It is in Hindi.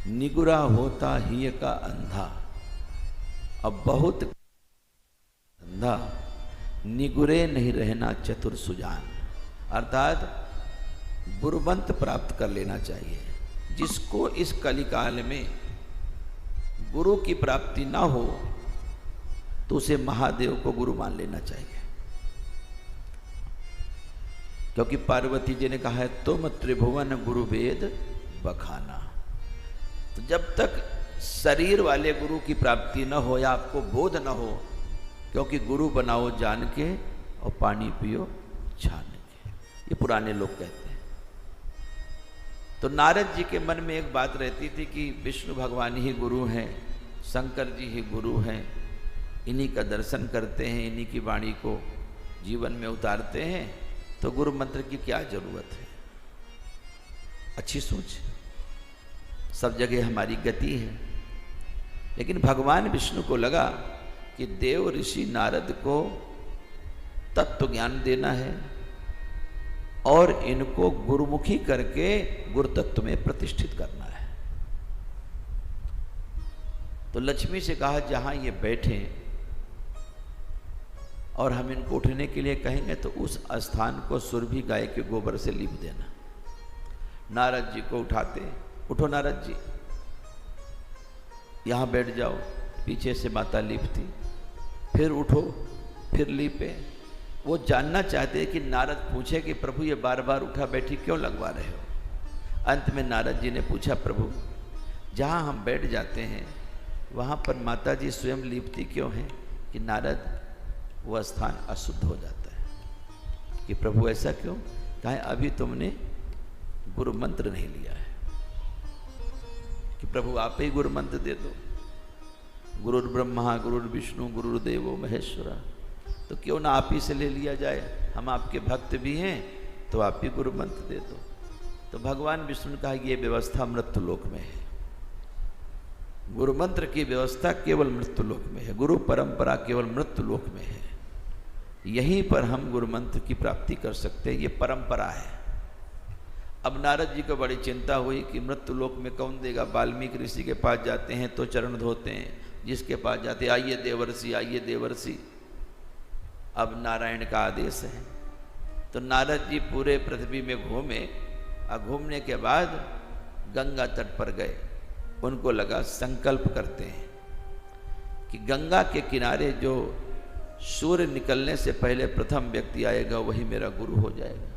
निगुरा होता ही का अंधा। अब बहुत अंधा, निगुरे नहीं रहना चतुर सुजान। अर्थात गुरुमंत्र प्राप्त कर लेना चाहिए। जिसको इस कलिकाल में गुरु की प्राप्ति ना हो तो उसे महादेव को गुरु मान लेना चाहिए। क्योंकि पार्वती जी ने कहा है तुम त्रिभुवन गुरु वेद बखाना। तो जब तक शरीर वाले गुरु की प्राप्ति न हो या आपको बोध न हो, क्योंकि गुरु बनाओ जान के और पानी पियो छान के, ये पुराने लोग कहते हैं। तो नारद जी के मन में एक बात रहती थी कि विष्णु भगवान ही गुरु हैं, शंकर जी ही गुरु हैं, इन्हीं का दर्शन करते हैं, इन्हीं की वाणी को जीवन में उतारते हैं, तो गुरु मंत्र की क्या जरूरत है। अच्छी सोच, सब जगह हमारी गति है। लेकिन भगवान विष्णु को लगा कि देव ऋषि नारद को तत्व ज्ञान देना है और इनको गुरुमुखी करके गुरु तत्व में प्रतिष्ठित करना है। तो लक्ष्मी से कहा जहां ये बैठे और हम इनको उठने के लिए कहेंगे तो उस स्थान को सुरभि गाय के गोबर से लीप देना। नारद जी को उठाते, उठो नारद जी, यहां बैठ जाओ, पीछे से माता लीपती, फिर उठो, फिर लीपे। वो जानना चाहते हैं कि नारद पूछे कि प्रभु ये बार बार उठा बैठी क्यों लगवा रहे हो। अंत में नारद जी ने पूछा प्रभु जहां हम बैठ जाते हैं वहां पर माता जी स्वयं लीपती क्यों हैं कि नारद वह स्थान अशुद्ध हो जाता है। कि प्रभु ऐसा क्यों? कहा अभी तुमने गुरु मंत्र नहीं लिया है। कि प्रभु आप ही गुरु मंत्र दे दो। गुरुर् ब्रह्मा गुरुर् विष्णु गुरुर्देवो महेश्वरा। तो क्यों ना आप ही से ले लिया जाए, हम आपके भक्त भी हैं, तो आप ही गुरु मंत्र दे दो। तो भगवान विष्णु ने कहा ये व्यवस्था मृत्यु लोक में है। गुरु मंत्र की व्यवस्था केवल मृत्यु लोक में है, गुरु परंपरा केवल मृत्यु लोक में है। यहीं पर हम गुरु मंत्र की प्राप्ति कर सकते हैं, ये परंपरा है। अब नारद जी को बड़ी चिंता हुई कि मृत्यु लोक में कौन देगा। वाल्मीकि ऋषि के पास जाते हैं तो चरण धोते हैं, जिसके पास जाते आइए देवर्षि आइए देवर्षि। अब नारायण का आदेश है। तो नारद जी पूरे पृथ्वी में घूमे और घूमने के बाद गंगा तट पर गए। उनको लगा संकल्प करते हैं कि गंगा के किनारे जो सूर्य निकलने से पहले प्रथम व्यक्ति आएगा वही मेरा गुरु हो जाएगा।